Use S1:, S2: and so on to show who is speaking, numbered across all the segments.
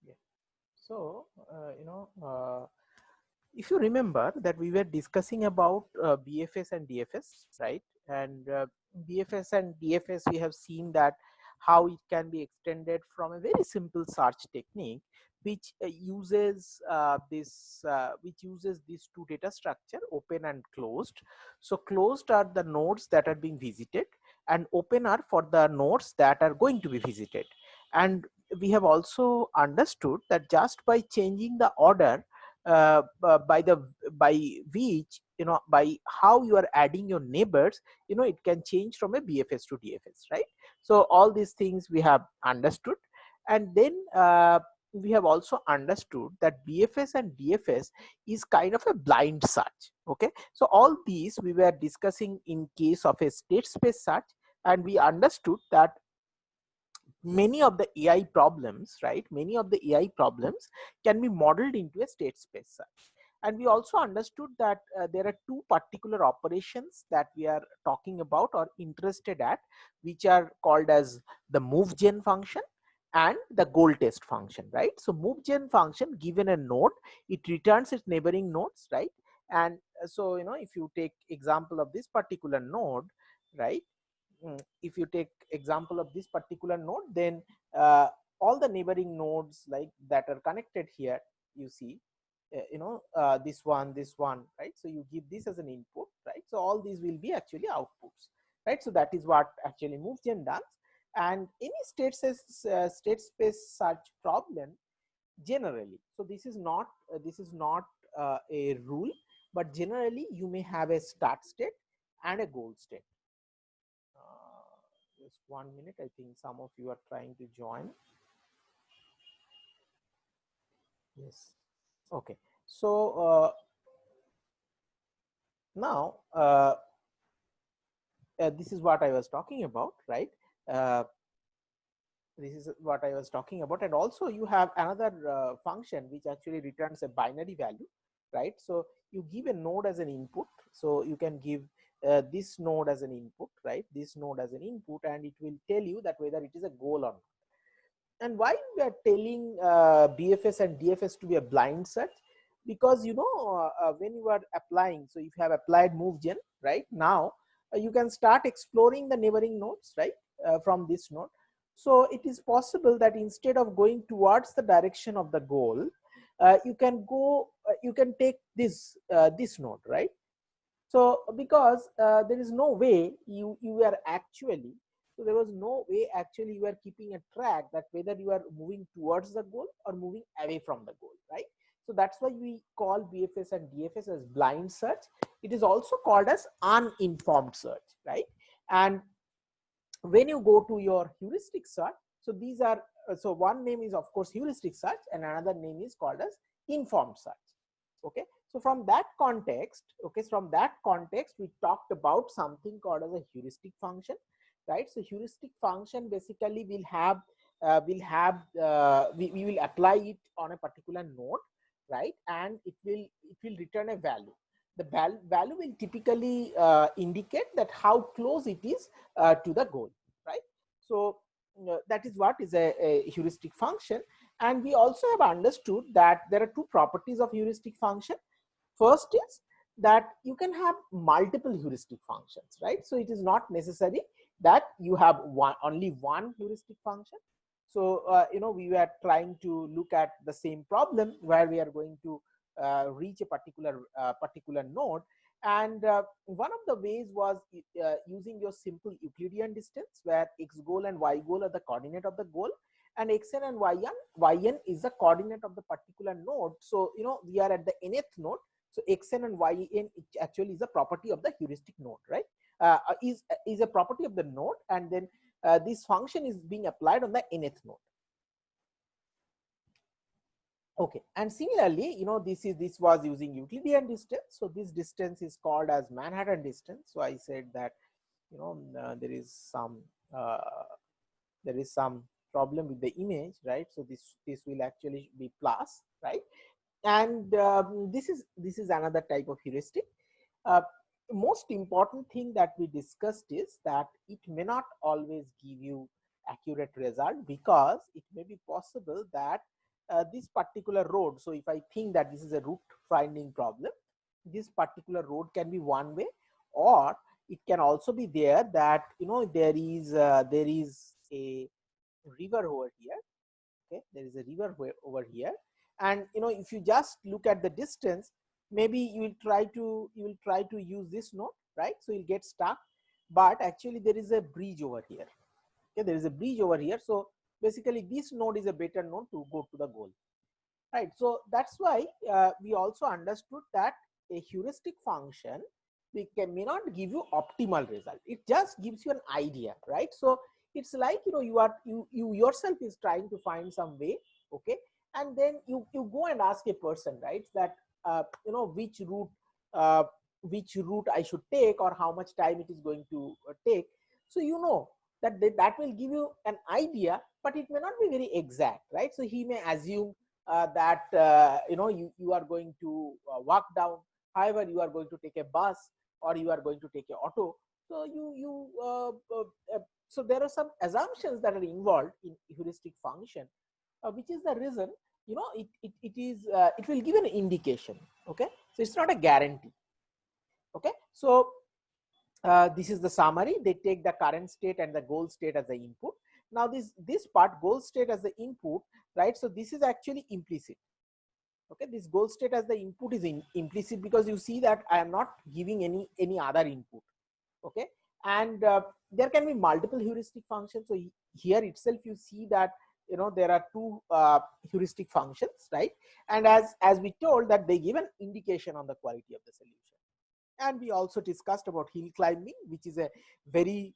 S1: Yeah. So, if you remember that we were discussing about BFS and DFS, right? And BFS and DFS, we have seen that how it can be extended from a very simple search technique, which uses these two data structure, open and closed. So closed are the nodes that are being visited, and open are for the nodes that are going to be visited. And we have also understood that just by changing the order by which, by how you are adding your neighbors, it can change from a BFS to DFS, right? So all these things we have understood. And then we have also understood that BFS and DFS is kind of a blind search. Okay, so all these we were discussing in case of a state space search, and we understood that many of the AI problems, right? Many of the AI problems can be modeled into a state space search. And we also understood that there are two particular operations that we are talking about or interested at, which are called as the moveGen function and the goal test function, right? So moveGen function, given a node, it returns its neighboring nodes, right? And so, if you take example of this particular node, right? If you take example of this particular node, then uh, all the neighboring nodes like that are connected here, you see, this one, right? So you give this as an input, right? So all these will be actually outputs, right? So that is what actually moveGen does. And any state space search problem, generally, so this is not a rule, but generally you may have a start state and a goal state. Just 1 minute. I think some of you are trying to join. Yes. Okay. So now this is what I was talking about, right? Uh, this is what I was talking about. And also you have another function which actually returns a binary value, right? So you give a node as an input. So you can give this node as an input, right? This node as an input, and it will tell you that whether it is a goal or not. And why we are telling BFS and DFS to be a blind search? Because when you are applying, so if you have applied moveGen, right now, you can start exploring the neighboring nodes, right, from this node. So it is possible that instead of going towards the direction of the goal, you can take this node, right? So because there is no way you are actually, so there was no way actually you are keeping a track that whether you are moving towards the goal or moving away from the goal, right? So that's why we call BFS and DFS as blind search. It is also called as uninformed search, right? And when you go to your heuristic search, so these are so one name is of course heuristic search and another name is called as informed search. Okay, so from that context, we talked about something called as a heuristic function, right? So heuristic function basically we will apply it on a particular node, right? And it will return a value. The value will typically indicate that how close it is to the goal, right? So that is what is a heuristic function. And we also have understood that there are two properties of heuristic function. First is that you can have multiple heuristic functions, right? So it is not necessary that you have only one heuristic function. So we were trying to look at the same problem where we are going to reach a particular node. And one of the ways was using your simple Euclidean distance, where x goal and y goal are the coordinate of the goal, and xn and yn is the coordinate of the particular node. So we are at the nth node. So xn and yn actually is a property of the heuristic node, right? Is a property of the node, and then this function is being applied on the nth node. Okay, and similarly, this was using Euclidean distance. So this distance is called as Manhattan distance. So I said that there is uh, some problem with the image, right? So this will actually be plus, right? And this is another type of heuristic. uh, Most important thing that we discussed is that it may not always give you accurate result, because it may be possible that this particular road. So if I think that this is a route finding problem, this particular road can be one way, or it can also be there that there is a river over here. Okay, there is a river over here, and if you just look at the distance, maybe you will try to use this node, right? So you'll get stuck, but actually there is a bridge over here. Okay, there is a bridge over here, so basically this node is a better node to go to the goal, right? So that's why we also understood that a heuristic function may not give you optimal result. It just gives you an idea, right? So it's like you yourself is trying to find some way, okay, and then you go and ask a person, right, that uh, which route I should take, or how much time it is going to take. So that will give you an idea, but it may not be very exact, right? So he may assume that you are going to walk down, however you are going to take a bus, or you are going to take an auto. So so there are some assumptions that are involved in heuristic function, which is the reason it will give an indication. Okay, so it's not a guarantee. Okay, so this is the summary. They take the current state and the goal state as the input. Now this part, goal state as the input, right? So this is actually implicit. Okay, this goal state as the input is implicit, because you see that I am not giving any other input. Okay, and there can be multiple heuristic functions. So here itself you see that there are two heuristic functions, right? And as we told that they give an indication on the quality of the solution. And we also discussed about hill climbing, which is a very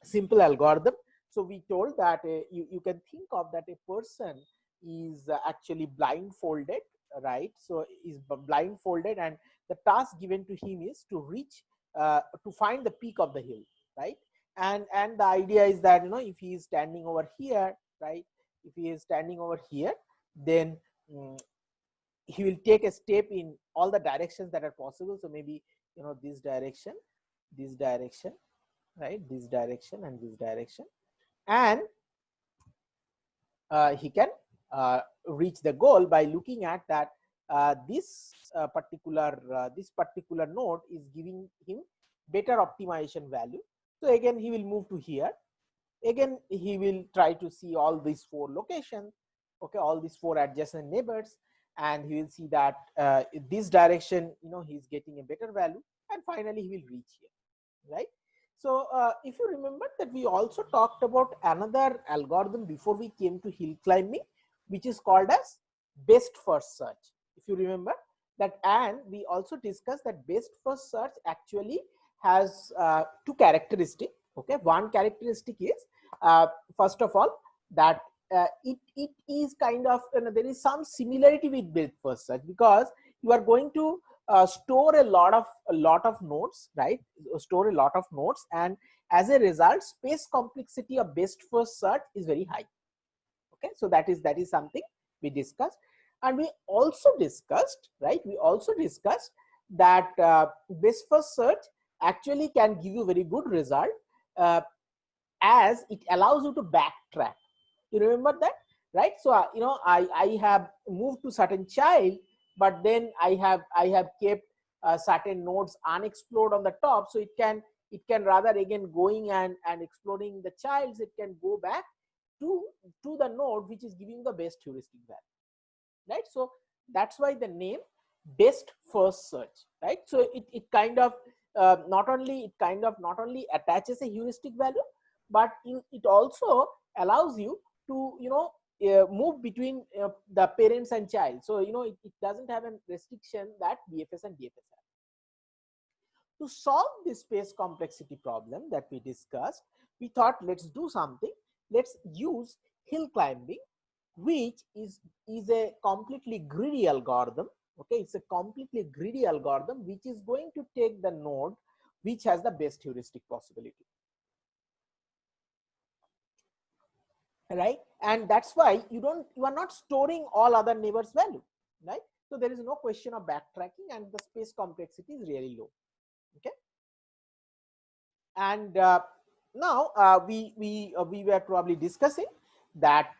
S1: simple algorithm. So we told that you can think of that a person is actually blindfolded, right? So is blindfolded, and the task given to him is to reach to find the peak of the hill, right? And the idea is that if he is standing over here, right, if he is standing over here, then he will take a step in all the directions that are possible. So maybe this direction, right, this direction and this direction, and he can reach the goal by looking at that this particular node is giving him better optimization value. So again he will move to here. Again he will try to see all these four locations, okay, all these four adjacent neighbors, and he will see that this direction he's getting a better value, and finally he will reach here, right? So if you remember that we also talked about another algorithm before we came to hill climbing, which is called as best first search. If you remember that, and we also discussed that best first search actually has two characteristics. Okay, one characteristic is first of all that it is kind of there is some similarity with best first search, because you are going to store a lot of nodes, right? Store a lot of nodes, and as a result space complexity of best first search is very high. Okay, so that is something we discussed. And we also discussed, right, we also discussed that best first search actually can give you very good result as it allows you to backtrack. You remember that, right? So I have moved to certain child, but then I have kept certain nodes unexplored on the top, so it can rather again going and exploring the childs, it can go back to the node which is giving the best heuristic value, right? So that's why the name best first search, right? So it kind of not only attaches a heuristic value, but it also allows you to move between the parents and child. So it doesn't have a restriction that BFS and DFS have. To solve this space complexity problem that we discussed, we thought let's do something. Let's use hill climbing, which is a completely greedy algorithm. Okay, it's a completely greedy algorithm which is going to take the node which has the best heuristic possibility, right? And that's why you are not storing all other neighbors value, right? So there is no question of backtracking, and the space complexity is really low. Okay, and now we were probably discussing that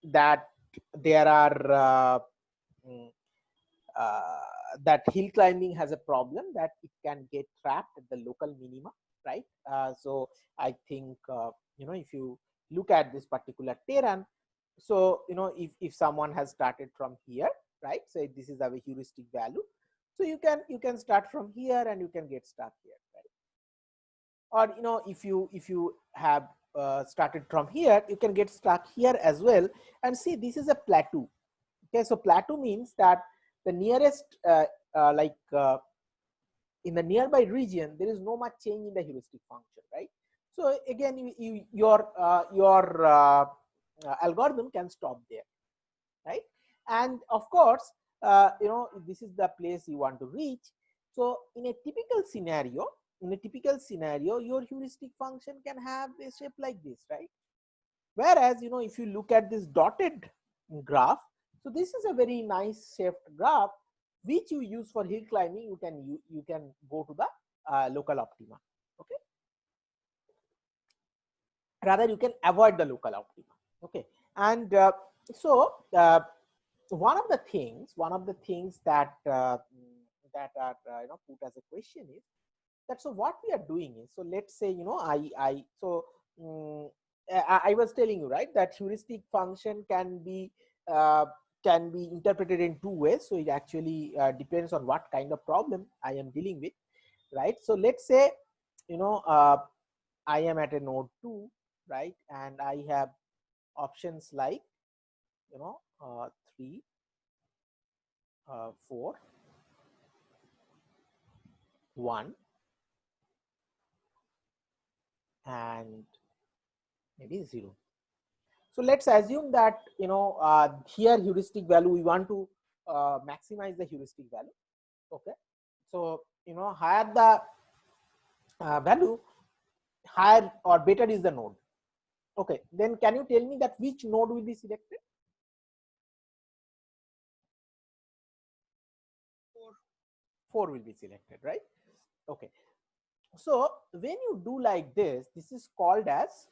S1: that there are mm, uh, that hill climbing has a problem that it can get trapped at the local minima, right? So I think if you look at this particular terrain, so if someone has started from here, right? So this is our heuristic value. So you can start from here and you can get stuck here, right? Or if you have started from here, you can get stuck here as well. And see, this is a plateau. Okay, so plateau means that the nearest like in the nearby region there is no much change in the heuristic function, right? So again, your algorithm can stop there, right? And of course, this is the place you want to reach. So in a typical scenario, your heuristic function can have a shape like this, right? Whereas, if you look at this dotted graph, so this is a very nice shaped graph which you use for hill climbing. You can go to the local optima. Okay, rather you can avoid the local optima. Okay, and so one of the things that are put as a question is that, so what we are doing is, so let's say, I so um, I was telling you, right, that heuristic function uh, can be interpreted in two ways. So it actually depends on what kind of problem I am dealing with, right? So let's say, you know uh, I am at a node 2, right, and I have options like 3, 4, 1, and maybe 0. So let's assume that here heuristic value, we want to maximize the heuristic value. Okay, so higher the value, higher or better is the node. Okay, then can you tell me that which node will be selected? 4 will be selected, right? Okay, so when you do like this is called as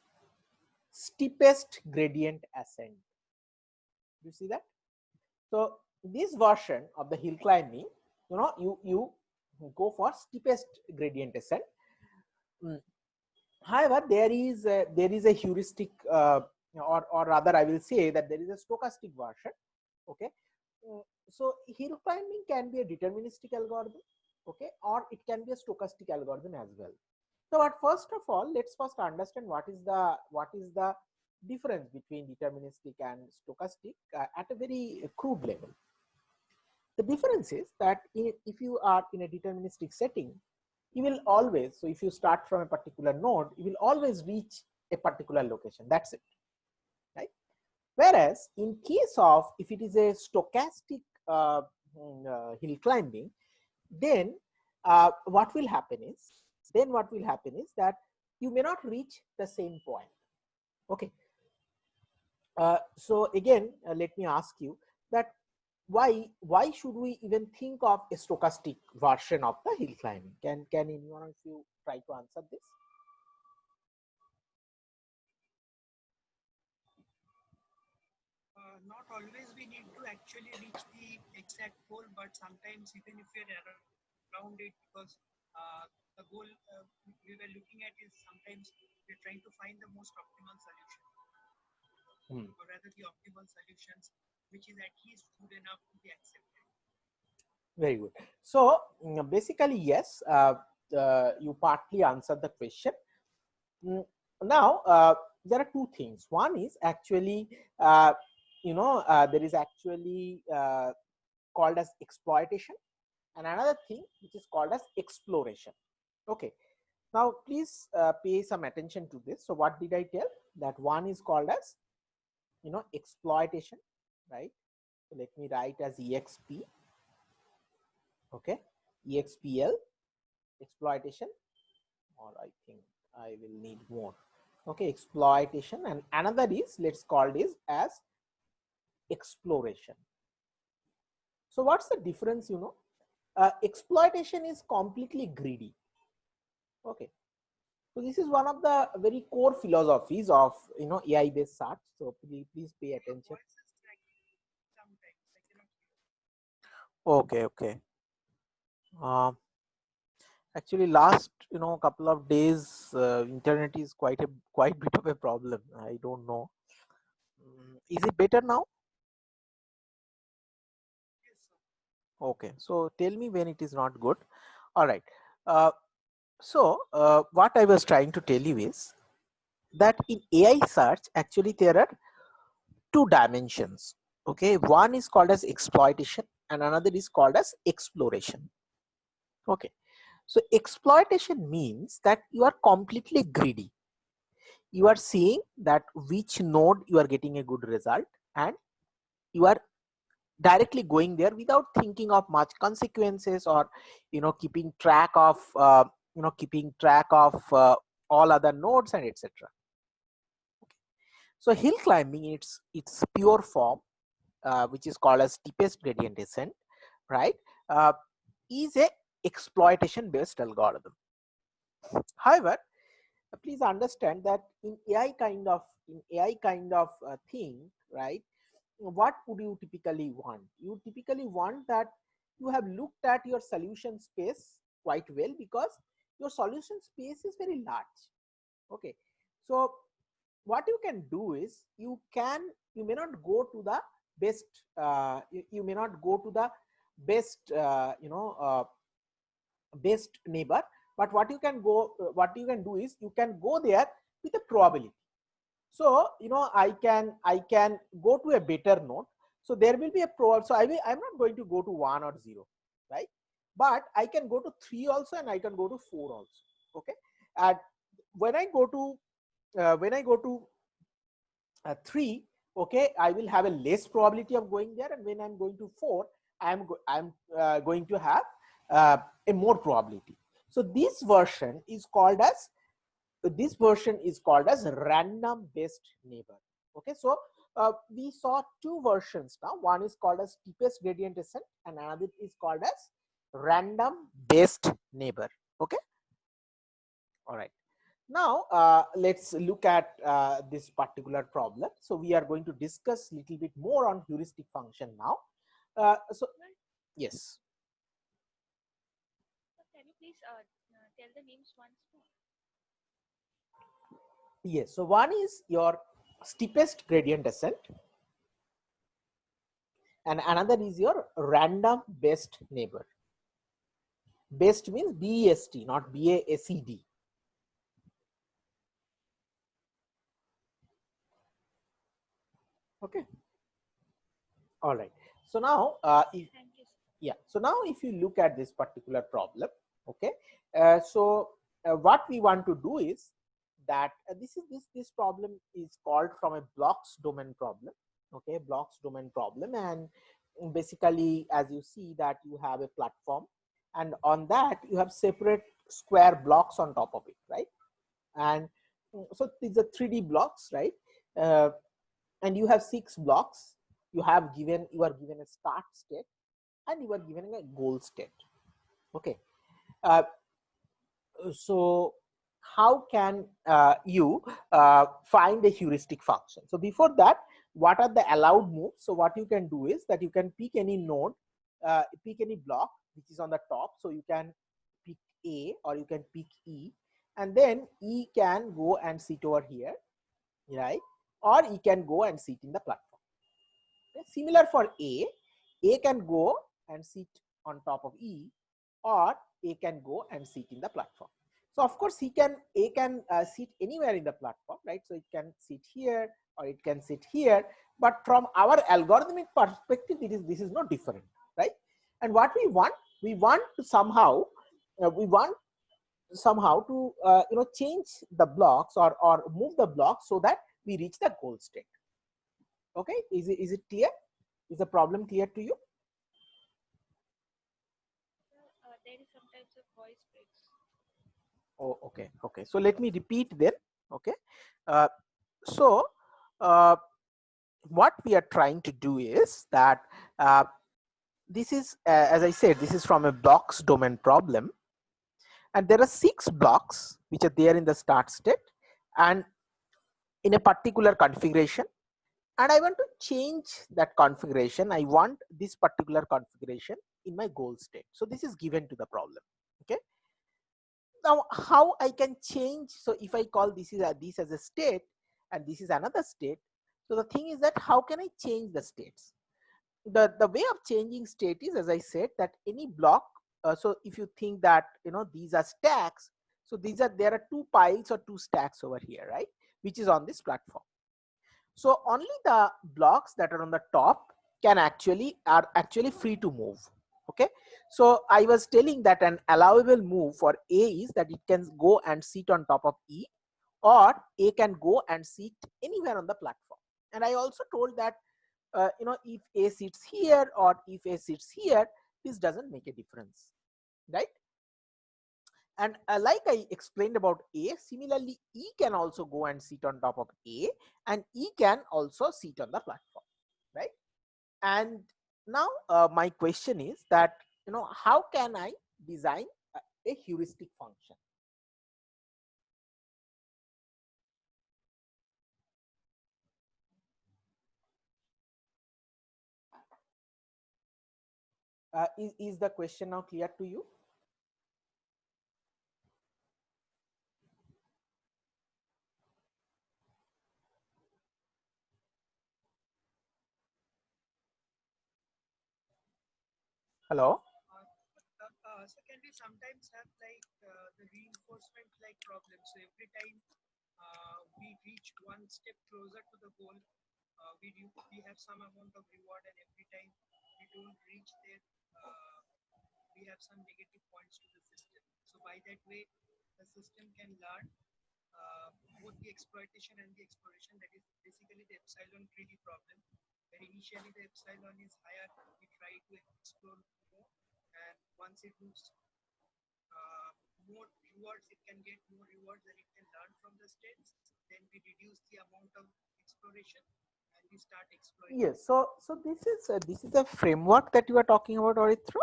S1: steepest gradient ascent. You see that? So this version of the hill climbing, you go for steepest gradient ascent. However, there is a heuristic, or rather, I will say that there is a stochastic version. Okay, so hill climbing can be a deterministic algorithm, okay, or it can be a stochastic algorithm as well. So, but first of all, let's first understand what is the difference between deterministic and stochastic at a very crude level. The difference is that if you are in a deterministic setting, you will always, so if you start from a particular node, you will always reach a particular location. That's it, right? Whereas in case of, if it is a stochastic hill climbing, then what will happen is that you may not reach the same point. Okay. So again, let me ask you that why should we even think of a stochastic version of the hill climbing? Can anyone of you try to answer this?
S2: Not always we need to actually reach the exact goal, but sometimes even if we are around it, because the goal we were looking at is sometimes we're trying to find the most optimal solution, or rather the optimal solutions which is at least good enough to be accepted.
S1: Very good. So basically, yes, you partly answered the question. Mm, Now, there are two things. One is actually, there is actually called as exploitation, and another thing which is called as exploration. Okay. Now, please pay some attention to this. So, what did I tell? That one is called as, exploitation, right? So, let me write as EXP. Okay, EXPL, exploitation, or I think I will need more. Okay, exploitation, and another is, let's call this as exploration. So what's the difference? Exploitation is completely greedy. Okay, So this is one of the very core philosophies of AI based search. So please pay
S2: Your
S1: attention.
S2: voice is cracking sometimes. I cannot hear.
S1: Okay, okay. Actually, last couple of days, internet is quite bit of a problem. I don't know. Is it better now?
S2: Yes, sir.
S1: Okay. So tell me when it is not good. All right. Uh, what I was trying to tell you is that in AI search, actually there are two dimensions. Okay, one is called as exploitation and another is called as exploration. Okay, so exploitation means that you are completely greedy. You are seeing that which node you are getting a good result, and you are directly going there without thinking of much consequences, or keeping track of all other nodes and etc. So hill climbing, its pure form, which is called as steepest gradient descent, right, uh, is a exploitation based algorithm. However, please understand that in AI kind of thing, right, what would you typically want? You typically want that you have looked at your solution space quite well, because your solution space is very large. Okay, so what you can do is you may not go to the best, you may not go to the best best neighbor, but what you can do is you can go there with a probability. So I can go to a better node, so there will be a pro. So I'm not going to go to 1 or 0, right, but I can go to 3 also, and I can go to 4 also. Okay, and when I go to 3, okay, I will have a less probability of going there, and when I'm going to 4, I'm going to have a more probability. So this version is called as random based neighbor. Okay, so we saw two versions now. One is called as steepest gradient descent, and another is called as random based neighbor. Okay, all right. Now, let's look at this particular problem. So we are going to discuss a little bit more on heuristic function now. So yes,
S3: So can you please tell the names once more?
S1: yes. So one is your steepest gradient descent, and another is your random based neighbor. Based means BEST, not BASED. Okay. All right. So now,
S3: Thank you, sir.
S1: yeah. So now, if you look at this particular problem, okay. What we want to do is that this problem is called from a blocks domain problem. Okay, blocks domain problem, and basically, as you see that you have a platform, and on that you have separate square blocks on top of it, right? And so these are 3D blocks, right? Uh, and you have 6 blocks. You are given a start state, and you are given a goal state. Okay, uh, so how can you find a heuristic function? So before that, what are the allowed moves? So what you can do is that you can pick any node, pick any block which is on the top. So you can pick A or you can pick E, and then E can go and sit over here, right? Or E can go and sit in the platform. Okay? Similar for A can go and sit on top of E, or A can go and sit in the platform. So of course A can sit anywhere in the platform, right? So it can sit here or it can sit here, but from our algorithmic perspective, this is not different, right? And what we want to somehow to change the blocks, or move the blocks so that we reach the goal state. Okay, is it clear? Is the problem clear to you?
S3: Sir, there is sometimes a voice breaks.
S1: Oh, okay, okay. So let me repeat then. Okay, uh, so uh, what we are trying to do is that this is, as I said, this is from a blocks domain problem, and there are 6 blocks which are there in the start state and in a particular configuration, and I want to change that configuration. I want this particular configuration in my goal state. So this is given to the problem. Okay. Now how I can change? So if I call this as a state and this is another state. So the thing is that how can I change the states? The way of changing state is, as I said, that any block. So if you think that these are stacks, so there are 2 piles or 2 stacks over here, right, which is on this platform. So only the blocks that are on the top are actually free to move. Okay. So I was telling that an allowable move for A is that it can go and sit on top of E, or A can go and sit anywhere on the platform. And I also told that if A sits here or if A sits here, this doesn't make a difference, right? And like I explained about A, similarly E can also go and sit on top of A, and E can also sit on the platform, right? And now my question is that how can I design a heuristic function? Is the question now clear to you? Hello?
S2: So can we sometimes have like the reinforcement like problem? So every time we reach one step closer to the goal, we have some amount of reward, and every time we don't reach there, uh, we have some negative points to the system. So by that way, the system can learn both the exploitation and the exploration. That is basically the epsilon greedy problem, where initially the epsilon is higher, we try to explore more, and once it moves more rewards, it can get more rewards and it can learn from the states. Then we reduce the amount of exploration and we start exploring.
S1: Yes. So this is a framework that you are talking about, Orithro.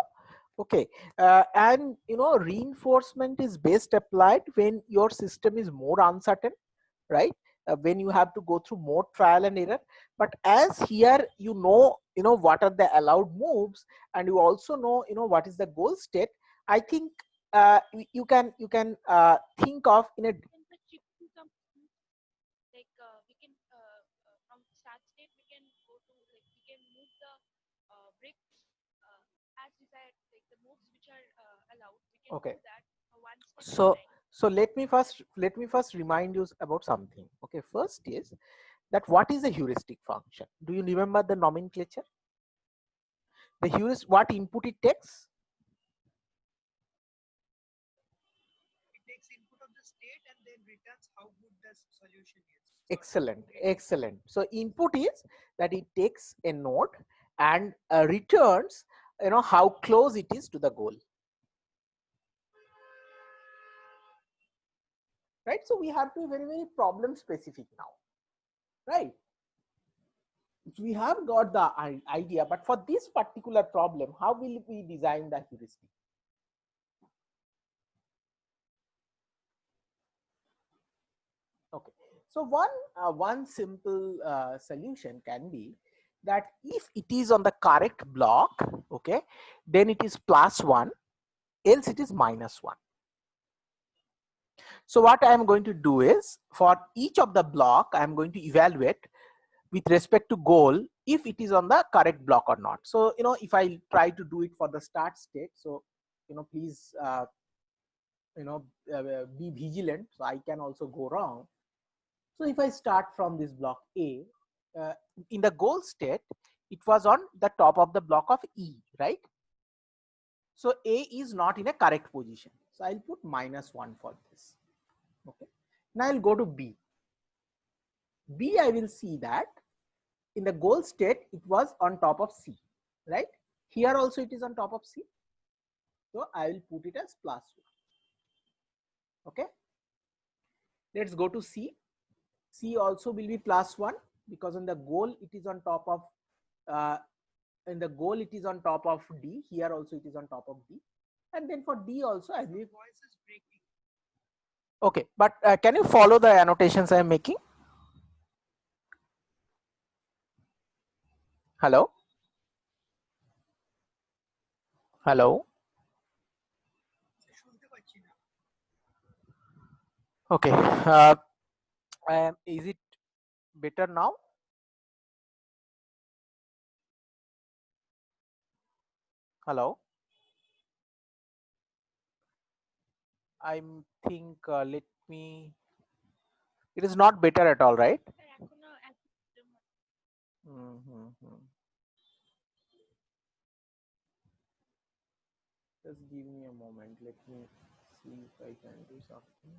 S1: Okay. And reinforcement is best applied when your system is more uncertain, right? When you have to go through more trial and error. But as here what are the allowed moves, and you also know what is the goal state. I think you can think of in a
S3: Can the chip do some like we can from start state we can go to like we can move the bricks as desired, like the moves which are allowed we can
S1: okay.
S3: do that one step at a
S1: So
S3: time.
S1: so let me first remind you about something. Okay, first is that what is a heuristic function? Do you remember the nomenclature? The heuristic, what input it takes?
S2: It takes input of the state and then returns how good the solution is.
S1: Excellent, excellent. So input is that it takes a node and returns how close it is to the goal, right? So we have to be very, very problem specific now, right? We have got the idea, but for this particular problem, how will we design the heuristic? Okay, so one simple solution can be that if it is on the correct block, okay, then it is +1, else it is -1. So what I am going to do is, for each of the block, I am going to evaluate with respect to goal if it is on the correct block or not. So if I try to do it for the start state, so please be vigilant, so I can also go wrong. So if I start from this block A, uh, in the goal state, it was on the top of the block of E, right? So A is not in a correct position. So I'll put -1 for this. Okay. Now I'll go to B. B, I will see that in the goal state, it was on top of C, right? Here also it is on top of C. So I will put it as +1. Okay. Let's go to C. C also will be +1 because on the goal it is on top of in the goal it is on top of D. Here also it is on top of D. And then for D also I will.
S2: Voice is breaking.
S1: Okay, but can you follow the annotations I am making? Hello? Hello?
S2: শুনতে পাচ্ছি না।
S1: Okay. Is it better now? Hello? I think let me. It is not better at all, right?
S3: Sir এখনো একদম
S1: Mm-hmm. Just give me a moment. Let me see if I can do something.